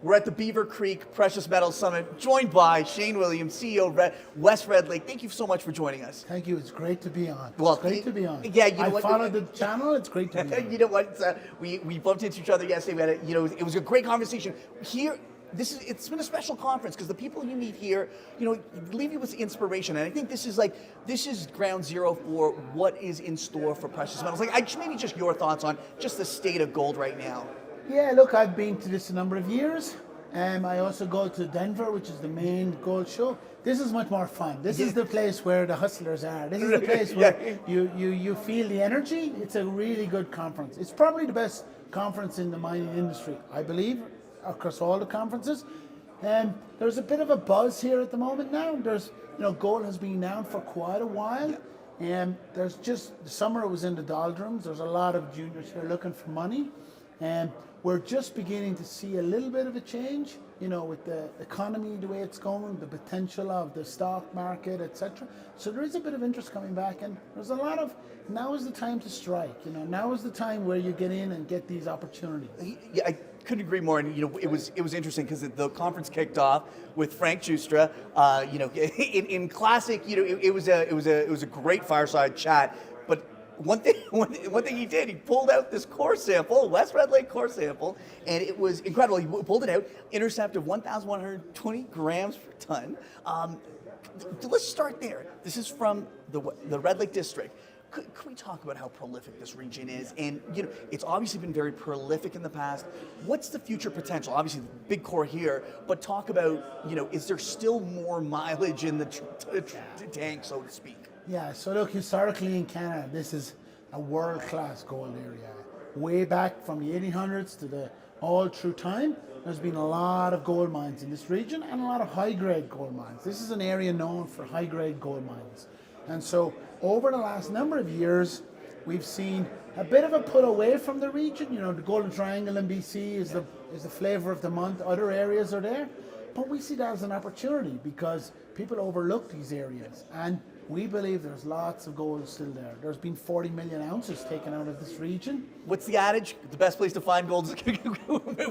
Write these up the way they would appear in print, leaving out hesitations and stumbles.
We're at the Beaver Creek Precious Metals Summit, joined by Shane Williams, CEO of West Red Lake. Thank you so much for joining us. Thank you. It's great to be on. Well, it's great to be on. Yeah, you know I what? followed the channel. It's great to be on. You know what? We bumped into each other yesterday. We had it was a great conversation here. It's been a special conference because the people you meet here, leave you with inspiration. And I think this is ground zero for what is in store for precious metals. Maybe just your thoughts on just the state of gold right now. Yeah, look, I've been to this a number of years. I also go to Denver, which is the main gold show. This is much more fun. This is the place where the hustlers are. This is the place where you feel the energy. It's a really good conference. It's probably the best conference in the mining industry, I believe, across all the conferences. There's a bit of a buzz here at the moment now. Gold has been down for quite a while. There's just, the summer was in the doldrums. There's a lot of juniors here looking for money. We're just beginning to see a little bit of a change, with the economy, the way it's going, the potential of the stock market, etc. So there is a bit of interest coming back, and there's a lot of, now is the time to strike. Now is the time where you get in and get these opportunities. Yeah, I couldn't agree more. And it was interesting because the conference kicked off with Frank Giustra. In classic, it was a great fireside chat. But one thing he did, he pulled out this core sample, West Red Lake core sample, and it was incredible. He pulled it out, intercept of 1,120 grams per ton. Let's start there. This is from the Red Lake District. Could we talk about how prolific this region is? And it's obviously been very prolific in the past. What's the future potential? Obviously, the big core here, but talk about, is there still more mileage in the tank, so to speak? Yeah, so look, historically in Canada, this is a world-class gold area. Way back from the 1800s to the all through time, there's been a lot of gold mines in this region and a lot of high-grade gold mines. This is an area known for high-grade gold mines. And so over the last number of years, we've seen a bit of a pull away from the region. The Golden Triangle in BC is the flavor of the month. Other areas are there. But we see that as an opportunity because people overlook these areas. And we believe there's lots of gold still there. There's been 40 million ounces taken out of this region. What's the adage? The best place to find gold is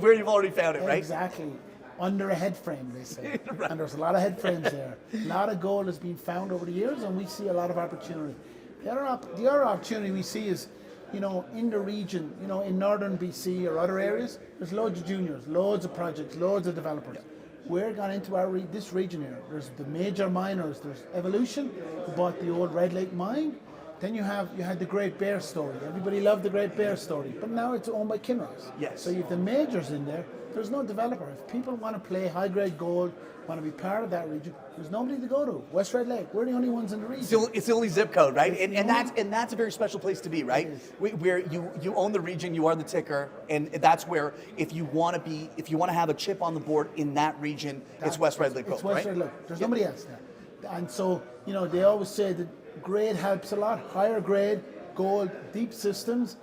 where you've already found it, right? Exactly. Under a head frame, they say. Right. And there's a lot of head frames there. A lot of gold has been found over the years, and we see a lot of opportunity. The other opportunity we see is, in the region, in northern BC or other areas, there's loads of juniors, loads of projects, loads of developers. We're gone into this region here. There's the major miners. There's Evolution, who bought the old Red Lake mine. Then you had the Great Bear story. Everybody loved the Great Bear story, but now it's owned by Kinross. Yes. So you have the majors in there. There's no developer. If people want to play high-grade gold, want to be part of that region, there's nobody to go to. West Red Lake, we're the only ones in the region. It's the only zip code, right? And that's a very special place to be, right? Where you own the region, you are the ticker, and that's where if you want to have a chip on the board in that region, it's West Red Lake gold, It's West right? Red Lake. There's nobody else there. And so, they always say that grade helps a lot. Higher grade, gold, deep systems.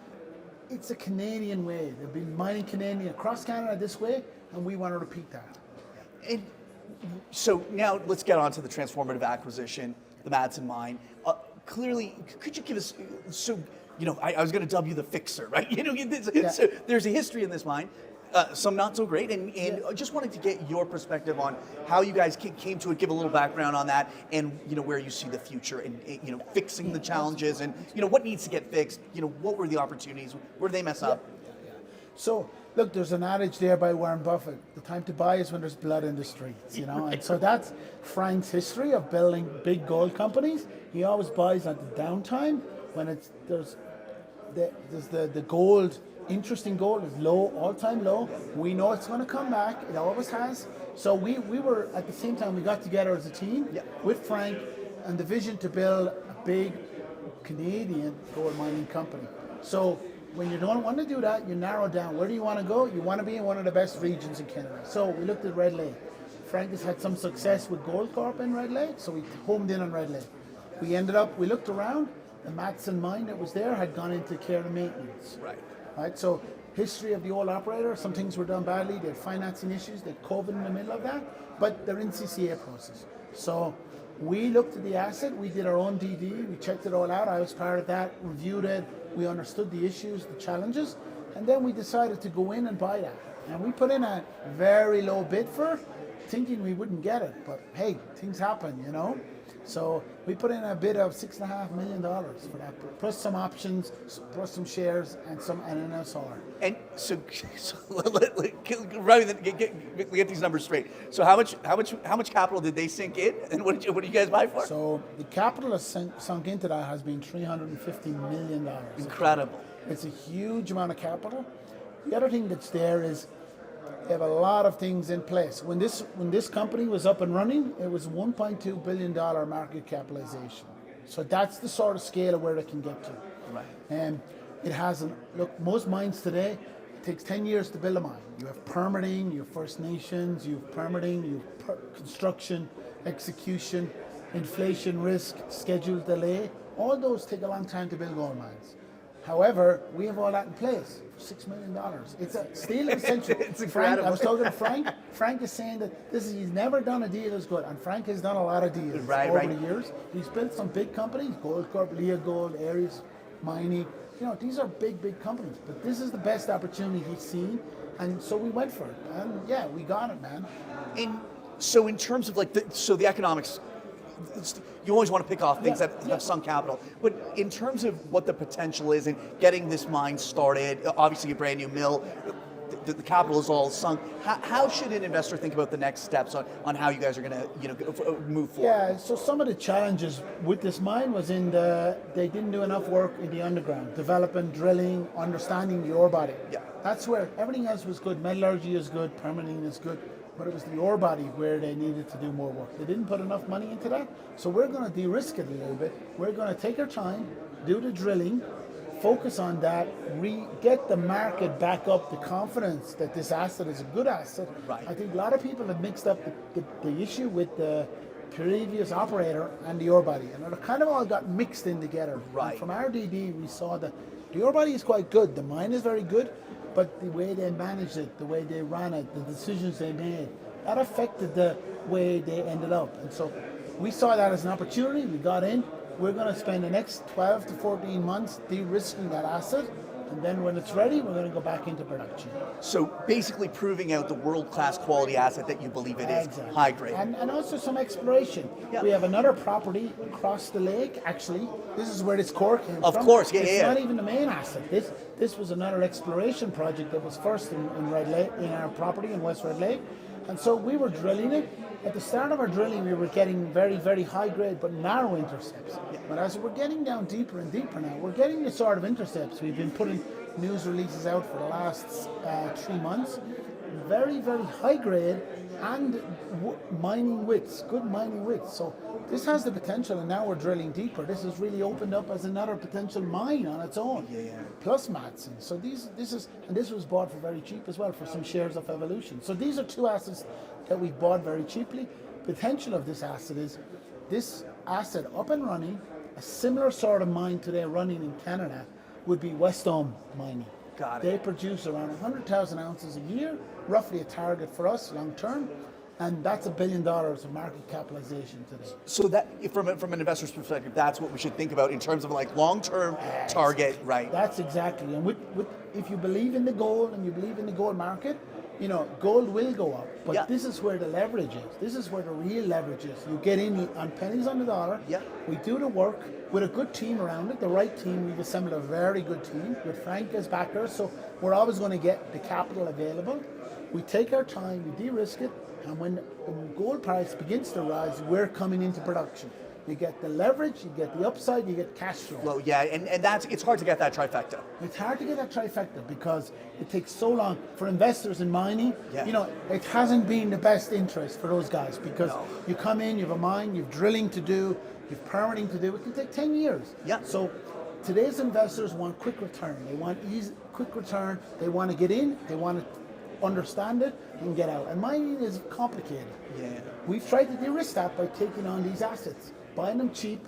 It's a Canadian way. They've been mining Canadian across Canada this way, and we want to repeat that. And so now let's get on to the transformative acquisition, the Madsen Mine. Clearly, could you give us, I was going to dub you the fixer, right? So there's a history in this mine, some not so great, and I just wanted to get your perspective on how you guys came to it, give a little background on that, and where you see the future, and fixing the challenges, and what needs to get fixed, what were the opportunities, where did they mess up? So, look, there's an adage there by Warren Buffett, the time to buy is when there's blood in the streets, and so that's Frank's history of building big gold companies. He always buys at the downtime when there's the gold, interesting gold is low, all-time low. We know it's going to come back, it always has. So we were, at the same time, we got together as a team with Frank and the vision to build a big Canadian gold mining company. So when you don't want to do that, you narrow down. Where do you want to go? You want to be in one of the best regions in Canada. So we looked at Red Lake. Frank has had some success with Goldcorp in Red Lake, so we homed in on Red Lake. We looked around, the Madsen Mine that was there had gone into care and maintenance. Right. So history of the old operator, some things were done badly, they had financing issues, they had COVID in the middle of that, but they're in CCA process. So we looked at the asset, we did our own DD, we checked it all out, I was part of that, reviewed it, we understood the issues, the challenges, And then we decided to go in and buy that. And we put in a very low bid for it, thinking we wouldn't get it. But hey, things happen, you know. So we put in a bid of $6.5 million for that, plus some options, plus some shares, and an NSR. And so rather than get these numbers straight. So how much capital did they sink in, and what did you guys buy for? So the capital that's sunk into that has been $350 million. Incredible. It's a huge amount of capital. The other thing that's there is they have a lot of things in place. When this company was up and running, it was $1.2 billion market capitalization. So that's the sort of scale of where it can get to. Right. And it hasn't. Look, most mines today, it takes 10 years to build a mine. You have permitting, you have First Nations, you have permitting, you have construction, execution, inflation risk, schedule delay. All those take a long time to build gold mines. However, we have all that in place for $6 million. It's a steal of the century. It's Frank, incredible. I was talking to Frank. Frank is saying that he's never done a deal as good, and Frank has done a lot of deals over the years. He's built some big companies: Goldcorp, Leah Gold, Aries Mining. You know, these are big companies. But this is the best opportunity he's seen, and so we went for it. And yeah, we got it, man. And so in terms of the economics, you always want to pick off things that have sunk capital. But in terms of what the potential is in getting this mine started, obviously a brand new mill, the capital is all sunk. How should an investor think about the next steps on how you guys are going to move forward? Yeah, so some of the challenges with this mine was they didn't do enough work in the underground, developing, drilling, understanding the ore body. Yeah. That's where everything else was good. Metallurgy is good, permitting is good. But it was the ore body where they needed to do more work. They didn't put enough money into that. So we're going to de-risk it a little bit. We're going to take our time, do the drilling, focus on that, get the market back up, the confidence that this asset is a good asset. Right. I think a lot of people have mixed up the issue with the previous operator and the ore body. And it kind of all got mixed in together. Right. And from our DD, we saw that the ore body is quite good. The mine is very good. But the way they managed it, the way they ran it, the decisions they made, that affected the way they ended up. And so we saw that as an opportunity. We got in. We're going to spend the next 12 to 14 months de-risking that asset. And then when it's ready, we're going to go back into production. So basically proving out the world-class quality asset that you believe it is, Exactly. high grade. And also some exploration. Yeah. We have another property across the lake, actually. This is where this core came from. Of course, yeah, it's yeah. not even the main asset. This was another exploration project that was first in Red Lake, in our property in West Red Lake. And so we were drilling it. At the start of our drilling, we were getting very, very high grade but narrow intercepts. Yeah. But as we're getting down deeper and deeper now, we're getting the sort of intercepts we've been putting news releases out for the last 3 months. Very, very high grade and mining widths, good mining widths. So this has the potential, and now we're drilling deeper. This has really opened up as another potential mine on its own. Yeah. Plus Madsen. So this was bought for very cheap as well, for some shares of Evolution. So these are two assets that we bought very cheaply. Potential of this asset is this asset up and running, a similar sort of mine today running in Canada would be Wesdome Mining. Got it. They produce around 100,000 ounces a year, roughly a target for us long term, and that's $1 billion of market capitalization today. So that, from an investor's perspective, that's what we should think about in terms of like long-term target, right? That's exactly. And if you believe in the gold and you believe in the gold market, you know, gold will go up. But this is where the leverage is. This is where the real leverage is. You get in on pennies on the dollar. Yeah. We do the work with a good team around it, the right team. We've assembled a very good team with Frank as backer. So we're always going to get the capital available. We take our time, we de-risk it, and when gold price begins to rise, we're coming into production. You get the leverage, you get the upside, you get cash flow. Well, yeah, and it's hard to get that trifecta. It's hard to get that trifecta because it takes so long for investors in mining. Yeah. You know, it hasn't been the best interest for those guys because you come in, you have a mine, you've drilling to do, you've permitting to do. It can take 10 years. Yeah. So today's investors want quick return. They want quick return. They want to get in. They want to understand it and get out. And mining is complicated. Yeah. We've tried to de-risk that by taking on these assets, buying them cheap,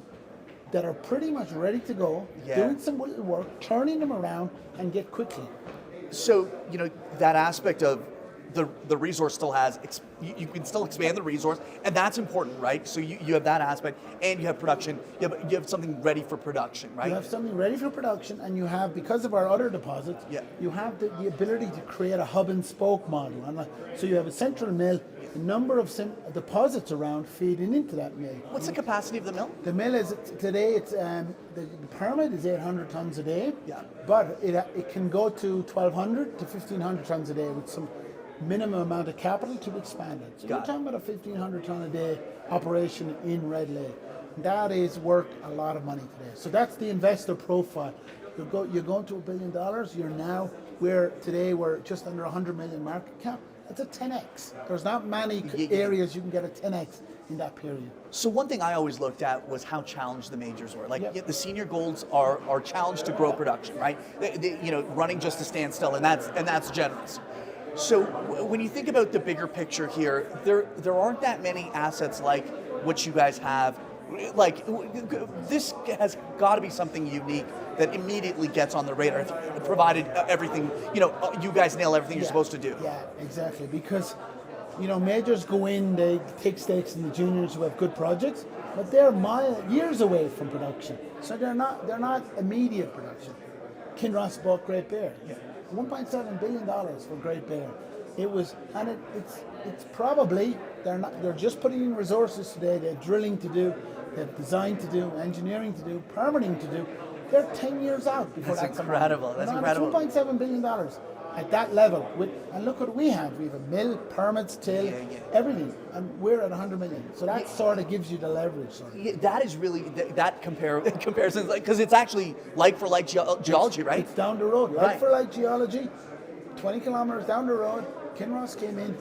that are pretty much ready to go, doing some little work, turning them around, and get quickly. So, you know, that aspect of the resource still has, you can still expand the resource, and that's important, right? So you have that aspect, and you have production, you have something ready for production, right? You have something ready for production, and you have, because of our other deposits, you have the ability to create a hub and spoke model. And so you have a central mill, a number of deposits around feeding into that mill. What's the capacity of the mill? The mill is, today, it's the permit is 800 tons a day, but it can go to 1,200 to 1,500 tons a day with some minimum amount of capital to expand it. So you're talking about a 1,500 ton a day operation in Red Lake. That is worth a lot of money today. So that's the investor profile. You're going to $1 billion. You're now, today we're just under 100 million market cap. That's a 10x. There's not many areas you can get a 10x in that period. So one thing I always looked at was how challenged the majors were. Like the senior golds are challenged to grow production, right? Running just to stand still, and that's generous. So when you think about the bigger picture here, there aren't that many assets like what you guys have. Like, this has got to be something unique that immediately gets on the radar, provided everything, you guys nail everything you're supposed to do. Yeah, exactly. Because, majors go in, they take stakes in the juniors who have good projects, but they're years away from production. So they're not immediate production. Kinross bought Great Bear. $1.7 billion for Great Bear. It's probably, they're just putting in resources today. They have drilling to do, they have design to do, engineering to do, permitting to do. They're 10 years out before that's incredible. That's incredible. It's $1.7 billion at that level. And look what we have. We have a mill, permits, till, everything. And we're at 100 million. So that sort of gives you the leverage. That is really, comparison, because it's actually like for like geology, right? It's down the road. Like for like geology, 20 kilometers down the road, Kinross came in,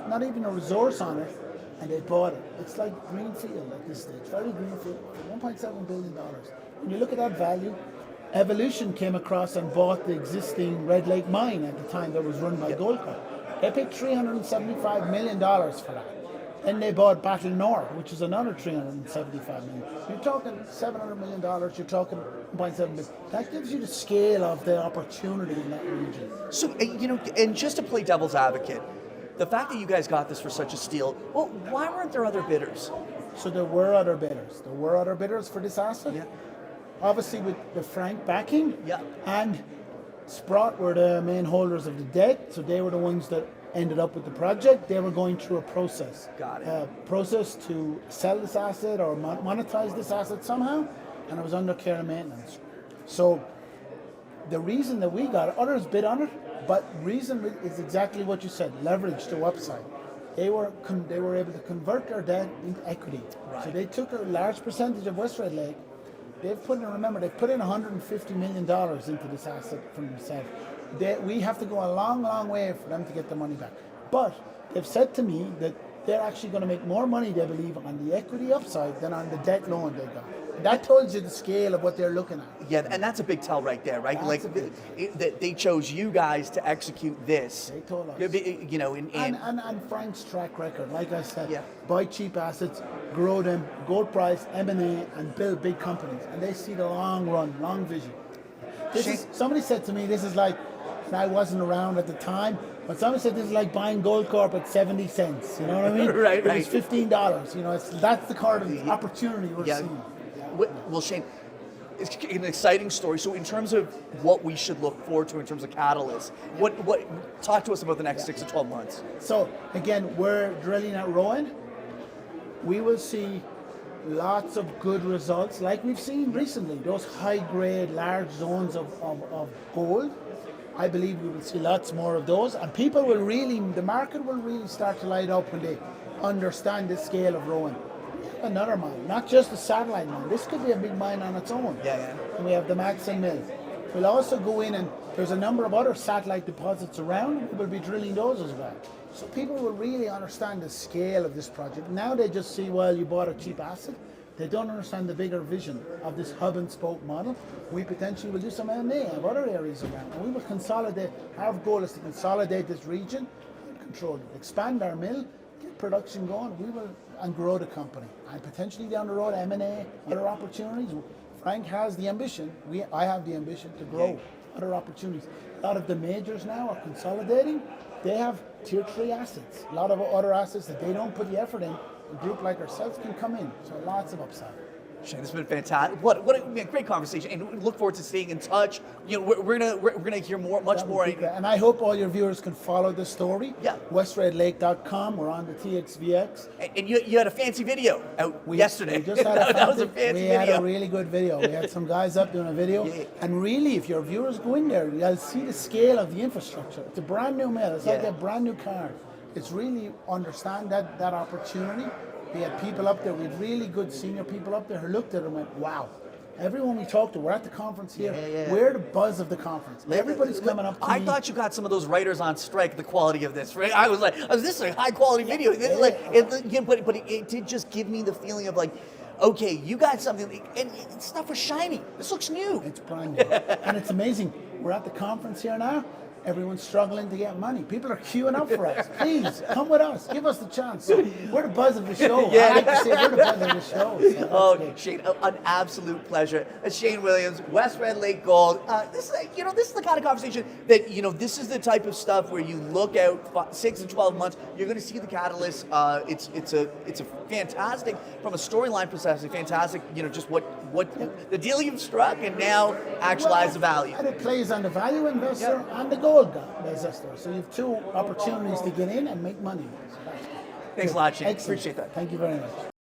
not even a resource on it, and they bought it. It's like greenfield at this stage, very greenfield, $1.7 billion. When you look at that value, Evolution came across and bought the existing Red Lake mine at the time that was run by Goldcorp. They paid $375 million for that. Then they bought Battle North, which is another $375 million. You're talking $700 million, you're talking $1.7 billion. That gives you the scale of the opportunity in that region. So, and just to play devil's advocate, the fact that you guys got this for such a steal, well, why weren't there other bidders? So there were other bidders. There were other bidders for this asset. Yeah. Obviously with the Frank backing. Yeah. And Sprott were the main holders of the debt, so they were the ones that ended up with the project. They were going through a process. Got it. Process to sell this asset or monetize this asset somehow, and it was under care and maintenance. So the reason that we got it, others bid on it, but reason is exactly what you said, leverage to upside. They were able to convert their debt into equity. Right. So they took a large percentage of West Red Lake. They've put in $150 million into this asset from themselves. We have to go a long, long way for them to get the money back. But they've said to me that they're actually going to make more money, they believe, on the equity upside than on the debt loan they got. That tells you the scale of what they're looking at. Yeah, and that's a big tell right there, right? That they chose you guys to execute this. They told us. And Frank's track record, like I said, buy cheap assets, grow them, gold price, M&A, and build big companies. And they see the long run, long vision. Somebody said to me, this is like, and I wasn't around at the time, but somebody said this is like buying Goldcorp at 70 cents. You know what I mean? Right. It's $15. That's the kind of opportunity we're seeing. Well, Shane, it's an exciting story. So in terms of what we should look forward to in terms of catalysts, what talk to us about the next 6 to 12 months. So again, we're drilling at Rowan. We will see lots of good results like we've seen recently, those high grade, large zones of gold. I believe we will see lots more of those, and the market will really start to light up when they understand the scale of Rowan. Another mine, not just a satellite mine. This could be a big mine on its own. And we have the Madsen Mine. We'll also go in, and there's a number of other satellite deposits around. We'll be drilling those as well. So people will really understand the scale of this project. Now they just see, well, you bought a cheap asset. They don't understand the bigger vision of this hub and spoke model. We potentially will do some M&A of other areas around, and we will consolidate. Our goal is to consolidate this region and control it, expand our mill, get production going. And grow the company, and potentially down the road M&A, other opportunities. Frank has the ambition. I have the ambition to grow other opportunities. A lot of the majors now are consolidating. They have tier 3 assets. A lot of other assets that they don't put the effort in. A group like ourselves can come in. So lots of upside. Shane, this has been fantastic. What a great conversation, and we look forward to staying in touch. You know, we're gonna hear much more. And I hope all your viewers can follow the story. Yeah. WestRedLake.com. We're on the TXVX. And you had a fancy video out yesterday. We just had a that was a fancy video. We had a really good video. We had some guys up doing a video. Yeah. And really, if your viewers go in there, you'll see the scale of the infrastructure. It's a brand new mill. It's like a brand new car. It's really understand that opportunity. We had people up there, we had really good senior people up there who looked at it and went, wow. Everyone we talked to, we're at the conference here. We're the buzz of the conference. Everybody's coming up to me. I thought you got some of those writers on strike, the quality of this, right? I was like, this is a high quality video. This is like, but it did just give me the feeling of like, okay, you got something, and stuff was shiny. This looks new. It's brand new. And it's amazing. We're at the conference here now. Everyone's struggling to get money. People are queuing up for us. Please, come with us. Give us the chance. So we're the buzz of the show. I like to say we're the buzz of the show. So Shane, an absolute pleasure. Shane Williams, West Red Lake Gold. This is the kind of conversation that, this is the type of stuff where you look out 6 to 12 months, you're going to see the catalyst. It's a fantastic, from a storyline perspective, fantastic, just what the deal you've struck and now actualize the value. And it plays on the value investor and the gold investor. So you have two opportunities to get in and make money. So Thanks a lot, Shane. Excellent. Appreciate that. Thank you very much.